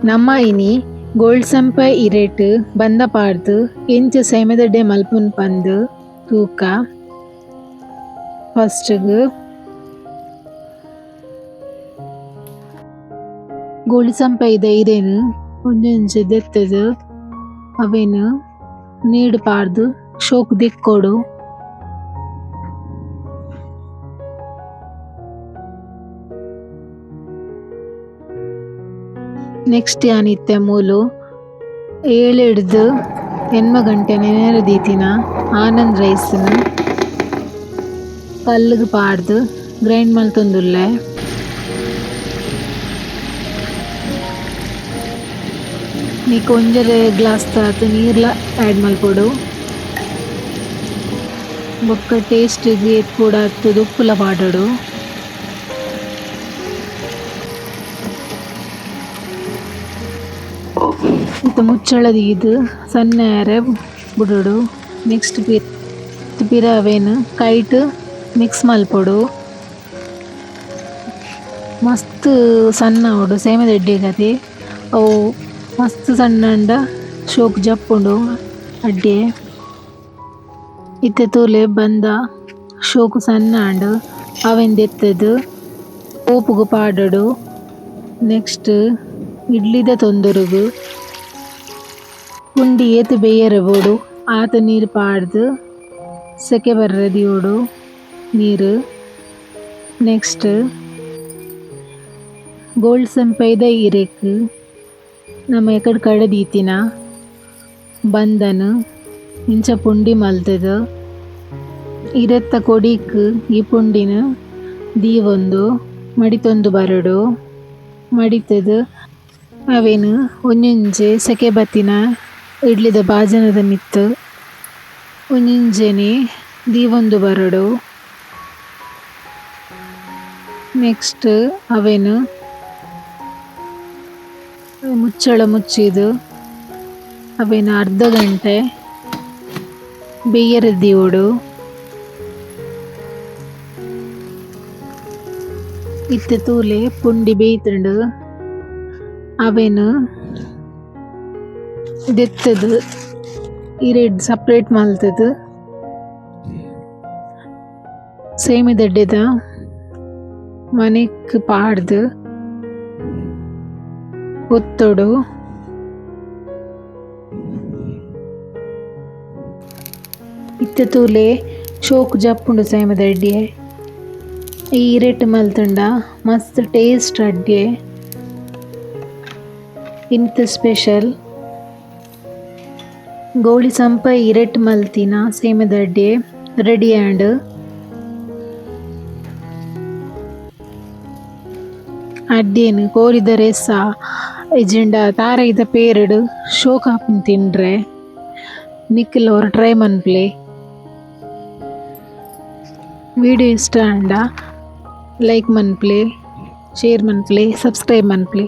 ನಮ್ಮ ಇನಿ ಗೋಲ್ಡ್ ಸಂಪೆ ಇರೇಟ್ ಬಂದ ಪಾರ್ದು ಎಂಚ ಸೈಮೆದಡ್ಡೆ ಮಲ್ಪುನ್ ಪಂದ್ ತೂಕ ಫಸ್ಟ್ಗ್ ಗೋಲ್ಡ್ ಸಂಪೆದ ಇರೇನ್ ಒಂಜೊಂಜಿ ದೆತ್ತದು ಅವೆನ್ ನೀಡ್ ಪಾರ್ದು ಶೋಕ್ ದಿಕ್ಕೊಡು. ನೆಕ್ಸ್ಟ್ ಯಾನಿತ್ತೆ ಮೂಲು 7 ಹಿಡ್ದು 8 ಗಂಟೆ ನೆನೆರ ದೀತಿನ ಆನಂದ್ ರೈಸ್ನ ಕಲ್ಲಿಗ್ ಪಾಡ್ದು ಗ್ರೈಂಡ್ ಮಲ್ತೊಂದುಲ್ಲೆ. ನೀಕ್ ಒಂಜರೆ ಗ್ಲಾಸ್ ತಾತ್ ನೀರ್ಲ ಆ್ಯಡ್ ಮಲ್ಪೊಡು. ಬೊಕ್ಕ ಟೇಸ್ಟ್‌ಗ್ ಏತ್ ಪೂರ ಅತ್ತುದು ಉಪ್ಪುಲ ಪಾಡೊಡು. ಇತ್ತೆ ಮುಚ್ಚಳ ದೀದ್ ಸಣ್ಣ ಆರೆ ಬುಡೊಡು. ನೆಕ್ಸ್ಟ್ ಪಿರ ಅವೆನ್ ಕೈಟ್ ಮಿಕ್ಸ್ ಮಲ್ಪೊಡು. ಮಸ್ತ್ ಸಣ್ಣ ಆವೊಡು ಸೇಮೆದ ಎಡ್ಡೆಗತಿ ಅವು ಮಸ್ತ್ ಸಣ್ಣಂಡ ಶೋಕ್ ಜಪ್ಪುಂಡು ಅಡ್ಡೆ. ಇತ್ತೆ ತೂಲೆ ಬಂದ ಶೋಕು ಸಣ್ಣ ಆಂಡ್ ಅವೆನ್ ದೆತ್ತದು ಪೋಪುಗು ಪಾಡೊಡು. ನೆಕ್ಸ್ಟ್ ಇಡ್ಲಿದ ತೊಂದರೆಗ್ ಪುಂಡಿ ಏತ್ ಬೇಯರೆ ಬೋಡು ಆತ ನೀರ್ ಪಾಡ್ದು ಸೆಕೆ ಬರ್ರೆ ದಿಯೋಡು ನೀರ್. ನೆಕ್ಸ್ಟ್ ಗೋಲ್ಡ್ ಸಂಪೆದ ಇರೆಗ್ ನಮ ಎಕಡ್ ಕಡೆ ದೀತಿನ ಬಂದನ್ ಇಂಚ ಪುಂಡಿ ಮಲ್ತುದು ಇರೆತ್ತ ಕೊಡಿಕ್ ಈ ಪುಂಡಿನ್ ದೀವೊಂದು ಮಡಿತೊಂದು ಬರಡು ಮಡಿತುದು ಅವೆನ್ ಒಂಜೊಂಜೆ ಸೆಕೆ ಬತ್ತಿನ ಇಡ್ಲಿದ ಬಾಜನದ ಮಿತ್ತ್ ಒಂಜೊಂಜೆನೆ ದೀವೊಂದು ಬರಡು. ನೆಕ್ಸ್ಟ್ ಅವೆನ್ ಮುಚ್ಚಳ ಮುಚ್ಚಿದ್ ಅವೆನ್ ಅರ್ಧ ಗಂಟೆ ಬೇಯರೆ ದೀವೊಡು. ಇತ್ತೆ ತೂಲೆ ಪುಂಡಿ ಬೇಯ್ತುಂಡು ಅವೆನ್ ದೆತ್ತದು ಇರೆಡ್ ಸಪ್ರೇಟ್ ಮಲ್ತುದು ಸೇಮಿದಡ್ಡೆದ ಮನೆಕ್ ಪಾಡ್ದು ಒತ್ತೊಡು. ಇತ್ತೆ ತೂಲೆ ಶೋಕು ಜಪ್ಪುಂಡು ಸೇಮೆದ ಎಡ್ಡೆ ಈ ಇರೆಟ್ ಮಲ್ತುಂಡ ಮಸ್ತ್ ಟೇಸ್ಟ್ ಅಡ್ಡೆ ಇಂತ ಸ್ಪೆಷಲ್ ಗೋಳಿ ಸಂಪೆ ಇರೆಟ್ ಮಲ್ತಿನ ಸೇಮೆದ ಎಡ್ಡೆ ರೆಡಿ ಆಂಡ್ ಅಡ್ಡೆನ್ ಕೋರಿದ ರೆಸ ಎಜಿಂಡ ತಾರೆಗಿದ ಪೇರಡ್ ಶೋಕ್ ಹಾಪುನ್ ತಿನ್ರೆ ನಿಕ್ಲ್ ಒರ ಟ್ರೈ ಮನ್ಪ್ಲೆ. ವಿಡಿಯೋ ಇಷ್ಟ ಆಂಡ ಲೈಕ್ ಮನ್ಪ್ಲೆ, ಶೇರ್ ಮನ್ಪ್ಲೆ, ಸಬ್ಸ್ಕ್ರೈಬ್ ಮನ್ಪ್ಲೆ.